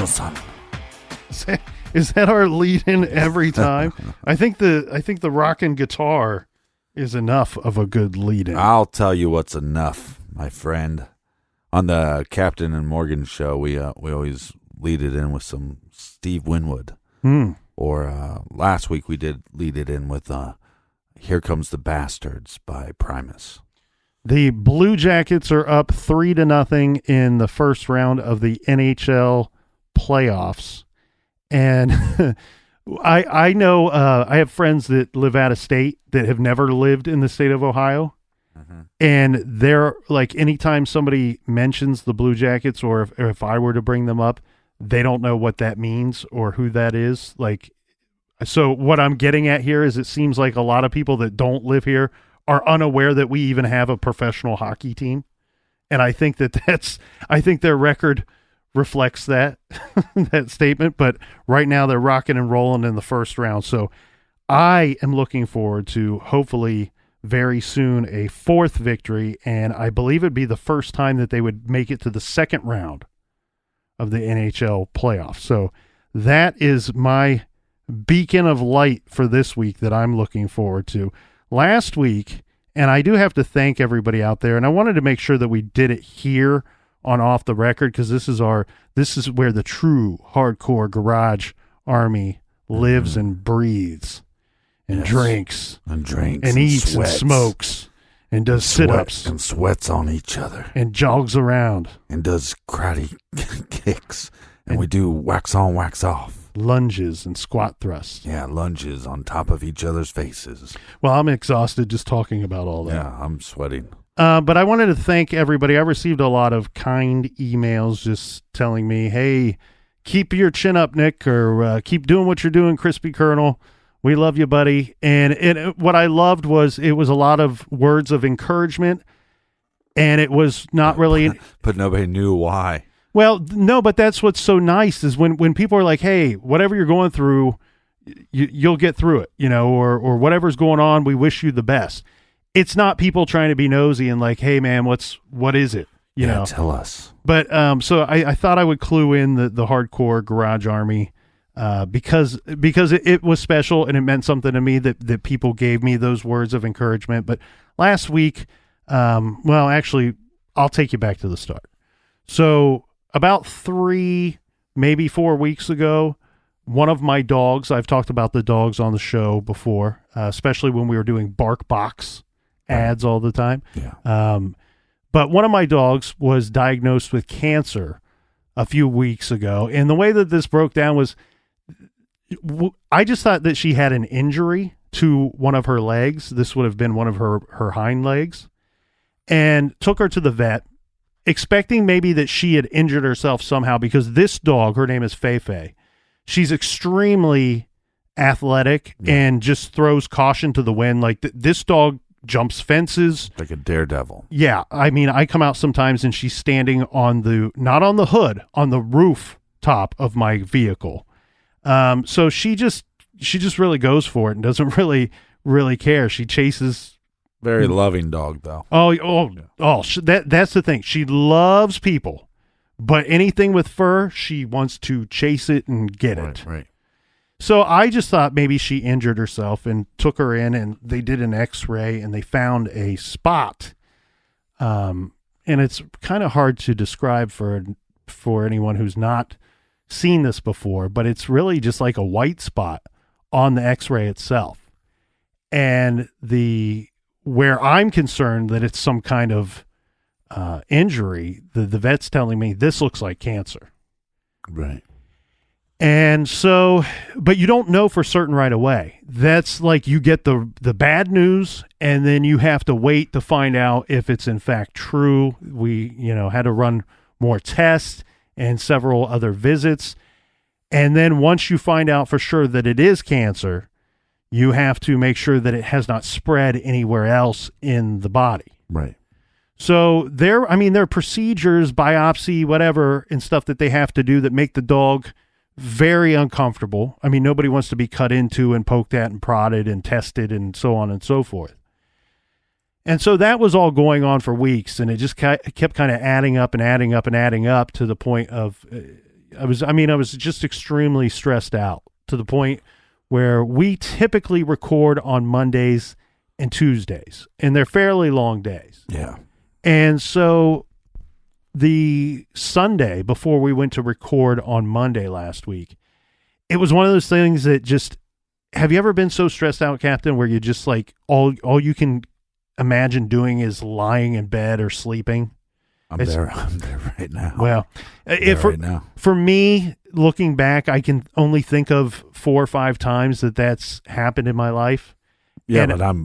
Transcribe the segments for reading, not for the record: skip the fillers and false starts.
Danielson. Is that our lead in every time? I think the rockin' guitar is enough of a good lead in. I'll tell you what's enough, my friend. On the Captain and Morgan show, we always lead it in with some Steve Winwood. Or last week we did lead it in with Here Comes the Bastards by Primus. The Blue Jackets are up 3-0 in the first round of the NHL playoffs. And I know I have friends that live out of state that have never lived in the state of Ohio. Mm-hmm. And they're like, anytime somebody mentions the Blue Jackets, or if I were to bring them up, they don't know what that means or who that is. Like, so what I'm getting at here is it seems like a lot of people that don't live here are unaware that we even have a professional hockey team. And I think I think their record reflects that that statement, but right now they're rocking and rolling in the first round. So I am looking forward to hopefully very soon a fourth victory, and I believe it'd be the first time that they would make it to the second round of the NHL playoffs. So that is my beacon of light for this week that I'm looking forward to. Last week, and I do have to thank everybody out there, and I wanted to make sure that we did it here on Off the Record, because this is where the true hardcore garage army lives and breathes and drinks and eats sweats, and smokes and does sit-ups and sweats on each other and jogs around and does karate kicks, and we do wax on, wax off, lunges and squat thrusts. Yeah, lunges on top of each other's faces. Well, I'm exhausted just talking about all that. Yeah, I'm sweating. But I wanted to thank everybody. I received a lot of kind emails just telling me, hey, keep your chin up, Nick, or keep doing what you're doing, Crispy Colonel. We love you, buddy. And what I loved was it was a lot of words of encouragement, and it was not really... But nobody knew why. Well, no, but that's what's so nice is when people are like, hey, whatever you're going through, you'll get through it, or whatever's going on, we wish you the best. It's not people trying to be nosy and like, hey man, what is it? You know, tell us. But so I thought I would clue in the hardcore garage army because it was special and it meant something to me that people gave me those words of encouragement. But last week, well, actually, I'll take you back to the start. So about 3, maybe 4 weeks ago, one of my dogs, I've talked about the dogs on the show before, especially when we were doing Bark Box ads all the time. Yeah. But one of my dogs was diagnosed with cancer a few weeks ago. And the way that this broke down was I just thought that she had an injury to one of her legs. This would have been one of her hind legs, and took her to the vet, expecting maybe that she had injured herself somehow, because this dog, her name is Fei-Fei, she's extremely athletic and just throws caution to the wind. Like this dog jumps fences like a daredevil. Yeah, I mean, I come out sometimes and she's standing on not on the hood, on the roof top of my vehicle. So she just really goes for it and doesn't really care. She chases. Very loving dog, though. That's the thing. She loves people, but anything with fur, she wants to chase it and get it. Right. So I just thought maybe she injured herself and took her in, and they did an x-ray and they found a spot. And it's kind of hard to describe for anyone who's not seen this before, but it's really just like a white spot on the x-ray itself. And where I'm concerned that it's some kind of injury, the vet's telling me this looks like cancer. Right. And so, but you don't know for certain right away. That's like you get the bad news, and then you have to wait to find out if it's in fact true. We, had to run more tests and several other visits. And then once you find out for sure that it is cancer, you have to make sure that it has not spread anywhere else in the body. Right. So there are procedures, biopsy, whatever, and stuff that they have to do that make the dog very uncomfortable. I mean, nobody wants to be cut into and poked at and prodded and tested and so on and so forth. And so that was all going on for weeks, and it just kept kind of adding up and adding up and adding up to the point of, I was just extremely stressed out to the point where we typically record on Mondays and Tuesdays, and they're fairly long days. Yeah. And so the Sunday before we went to record on Monday last week, it was one of those things that just, have you ever been so stressed out, Captain, where you just like all you can imagine doing is lying in bed or sleeping? I'm there right now. Well, right now. For me, looking back, I can only think of 4 or 5 times that's happened in my life. Yeah, and but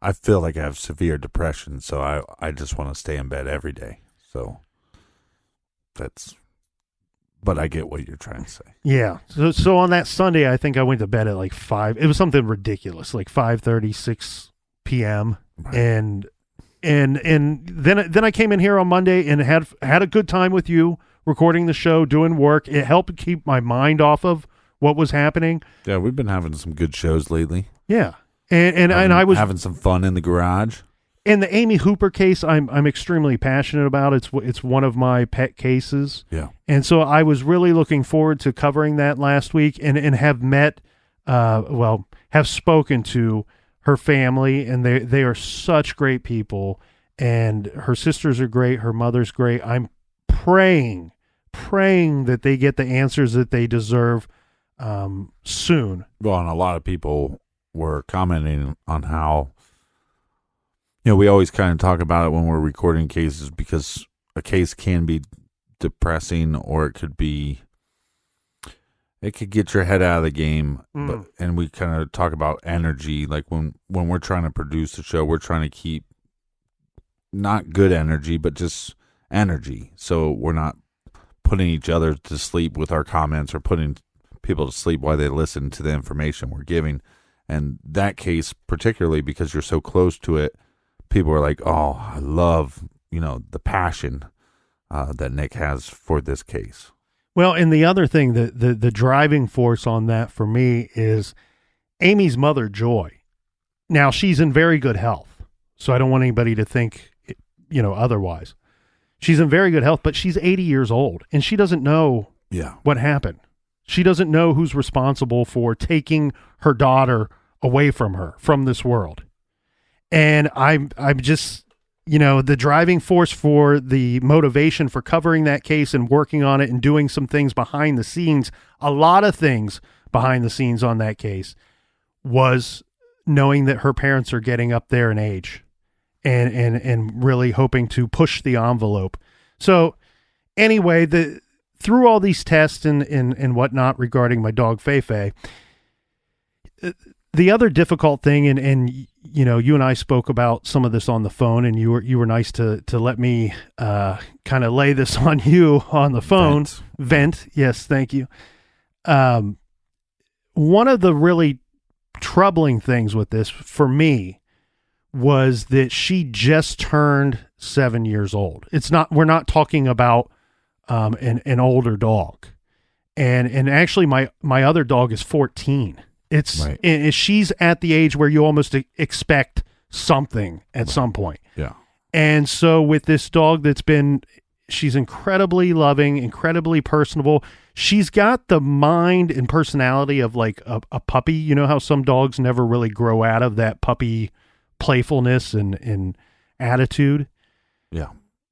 I feel like I have severe depression, so I just want to stay in bed every day. So but I get what you're trying to say. Yeah. So on that Sunday, I think I went to bed at like 5. It was something ridiculous, like 5:30, 6 p.m. Right. And then I came in here on Monday and had a good time with you, recording the show, doing work. It helped keep my mind off of what was happening. Yeah, we've been having some good shows lately. Yeah. And I was having some fun in the garage. And the Amy Hooper case, I'm extremely passionate about. It's one of my pet cases. Yeah. And so I was really looking forward to covering that last week and have met, have spoken to her family, and they are such great people, and her sisters are great. Her mother's great. I'm praying that they get the answers that they deserve soon. Well, and a lot of people were commenting on how, we always kind of talk about it when we're recording cases, because a case can be depressing, or it could get your head out of the game. And we kind of talk about energy. Like when we're trying to produce a show, we're trying to keep not good energy, but just energy. So we're not putting each other to sleep with our comments, or putting people to sleep while they listen to the information we're giving. And that case, particularly because you're so close to it, people are like, oh, I love, the passion that Nick has for this case. Well, and the other thing, the driving force on that for me is Amy's mother, Joy. Now, she's in very good health, so I don't want anybody to think, otherwise. She's in very good health, but she's 80 years old, and she doesn't know what happened. She doesn't know who's responsible for taking her daughter away from her, from this world. And I'm just, the driving force for the motivation for covering that case and working on it and doing some things behind the scenes, a lot of things behind the scenes on that case, was knowing that her parents are getting up there in age and really hoping to push the envelope. So anyway, through all these tests and whatnot regarding my dog Feifei, the other difficult thing, and you and I spoke about some of this on the phone, and you were nice to let me kind of lay this on you on the phone. Vent. Yes, thank you. One of the really troubling things with this for me was that she just turned 7 years old. We're not talking about an older dog, and actually my other dog is 14. Right. She's at the age where you almost expect something at some point. Yeah. And so with this dog she's incredibly loving, incredibly personable. She's got the mind and personality of like a puppy. You know how some dogs never really grow out of that puppy playfulness and attitude? Yeah.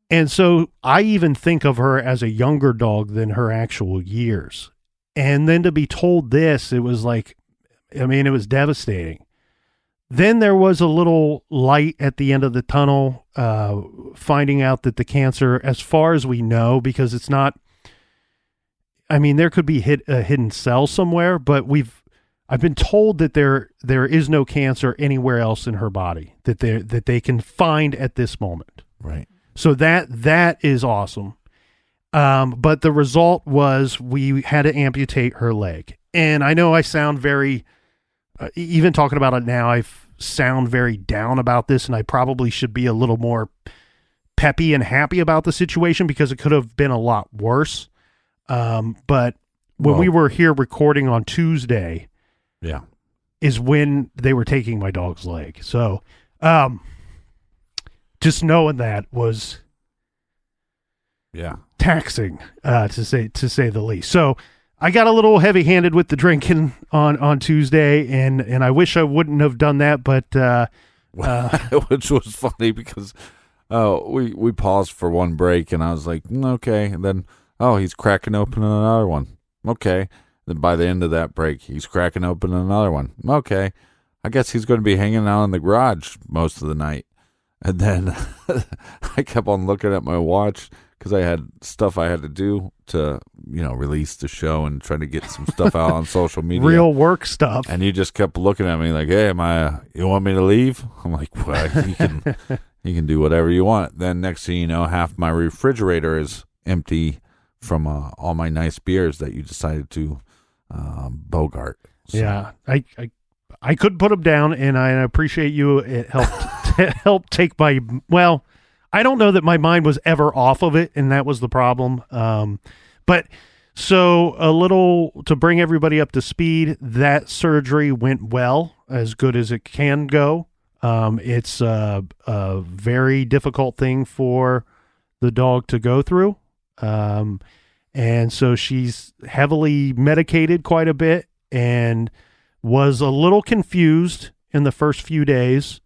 And so I even think of her as a younger dog than her actual years. And then to be told this, it was like, it was devastating. Then there was a little light at the end of the tunnel, finding out that the cancer, as far as we know, because it's not, there could be a hidden cell somewhere, but I've been told that there is no cancer anywhere else in her body that they can find at this moment. Right. So that is awesome. But the result was we had to amputate her leg. And I know I sound very, even talking about it now, I sound very down about this, and I probably should be a little more peppy and happy about the situation because it could have been a lot worse. But when we were here recording on Tuesday, is when they were taking my dog's leg. So, just knowing that was taxing, to say the least. So I got a little heavy-handed with the drinking on Tuesday, and I wish I wouldn't have done that, but which was funny because we paused for one break, and I was like, okay, and then he's cracking open another one, okay. Then by the end of that break, he's cracking open another one, okay. I guess he's going to be hanging out in the garage most of the night. And then I kept on looking at my watch because I had stuff I had to do to, release the show and trying to get some stuff out on social media. Real work stuff. And you just kept looking at me like, hey, you want me to leave? I'm like, well, you can do whatever you want. Then next thing you know, half my refrigerator is empty from all my nice beers that you decided to bogart. So. Yeah, I could put them down, and I appreciate you. It helped take my, I don't know that my mind was ever off of it, and that was the problem. But so a little to bring everybody up to speed, that surgery went well, as good as it can go. It's a very difficult thing for the dog to go through. And so she's heavily medicated quite a bit and was a little confused in the first few days,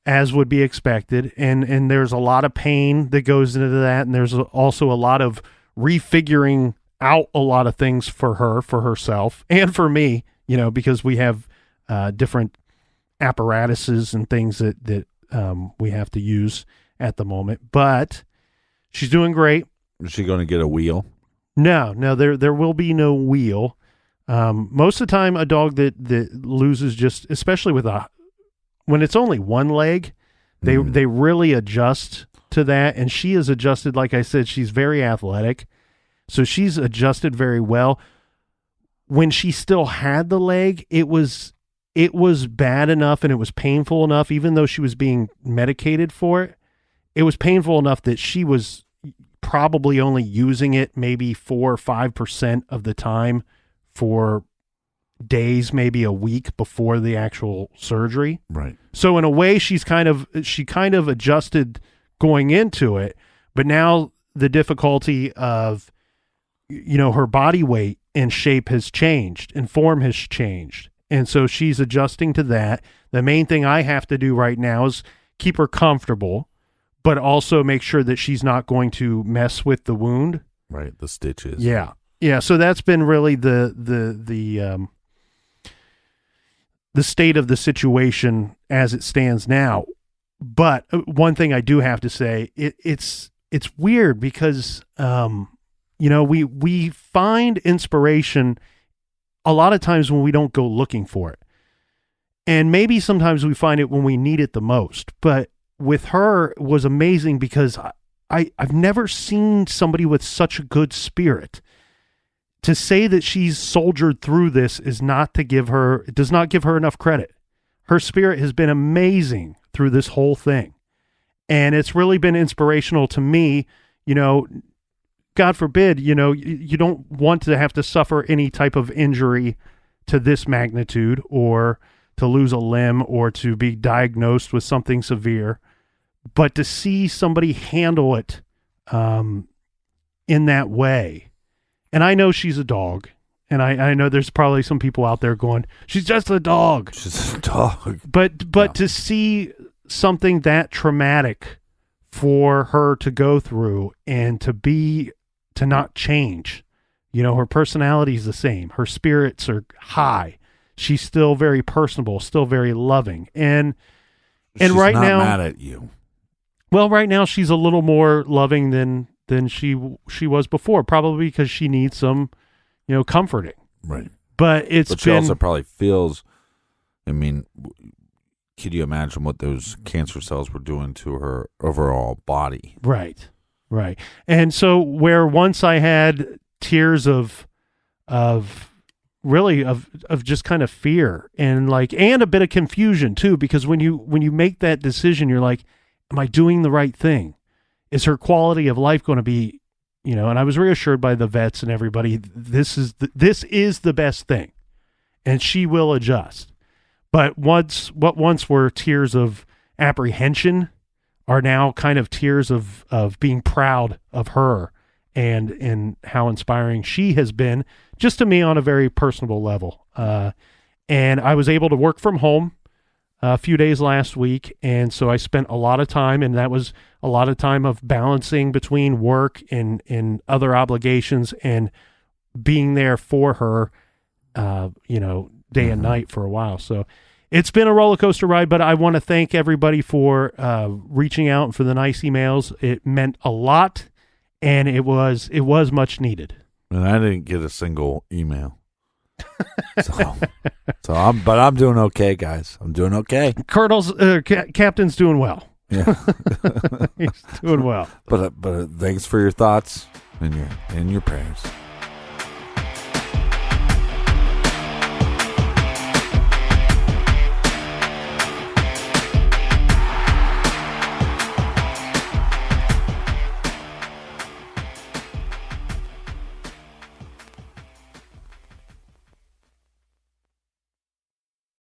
as would be expected. And there's a lot of pain that goes into that. And there's also a lot of refiguring out a lot of things for herself, and for me, because we have different apparatuses and things that we have to use at the moment. But she's doing great. Is she going to get a wheel? No, there will be no wheel. Most of the time, a dog that loses especially when it's only one leg, they really adjust to that. And she is adjusted. Like I said, she's very athletic, so she's adjusted very well. When she still had the leg, it was bad enough and it was painful enough, even though she was being medicated for it. It was painful enough that she was probably only using it maybe 4 or 5% of the time for days, maybe a week before the actual surgery. Right. So in a way, she kind of adjusted going into it, but now the difficulty of, her body weight and shape has changed and form has changed. And so she's adjusting to that. The main thing I have to do right now is keep her comfortable, but also make sure that she's not going to mess with the wound. Right. The stitches. Yeah. Yeah, so that's been really the state of the situation as it stands now. But one thing I do have to say, it's weird because we find inspiration a lot of times when we don't go looking for it, and maybe sometimes we find it when we need it the most. But with her, it was amazing because I've never seen somebody with such a good spirit. To say that she's soldiered through this does not give her enough credit. Her spirit has been amazing through this whole thing. And it's really been inspirational to me. God forbid, you don't want to have to suffer any type of injury to this magnitude, or to lose a limb, or to be diagnosed with something severe. But to see somebody handle it in that way. And I know she's a dog, and I know there's probably some people out there going, she's just a dog. She's a dog. But to see something that traumatic for her to go through and to not change, her personality is the same. Her spirits are high. She's still very personable, still very loving. And she's right not now, mad at you. Well, right now she's a little more loving than she was before, probably because she needs some, comforting. Right. But she also probably feels, could you imagine what those cancer cells were doing to her overall body? Right. Right. And so where once I had tears of just kind of fear and a bit of confusion too, because when you make that decision, you're like, am I doing the right thing? Is her quality of life going to be, and I was reassured by the vets and everybody, this is the best thing, and she will adjust. But what once were tears of apprehension are now kind of tears of being proud of her and how inspiring she has been just to me on a very personable level. And I was able to work from home a few days last week, and so I spent a lot of time, and that was a lot of time of balancing between work and other obligations and being there for her, day and night for a while. So it's been a roller coaster ride, but I want to thank everybody for reaching out and for the nice emails. It meant a lot, and it was much needed. And I didn't get a single email. I'm doing okay, guys. I'm doing okay. Colonel's Captain's doing well. Yeah, he's doing well. But thanks for your thoughts and your prayers.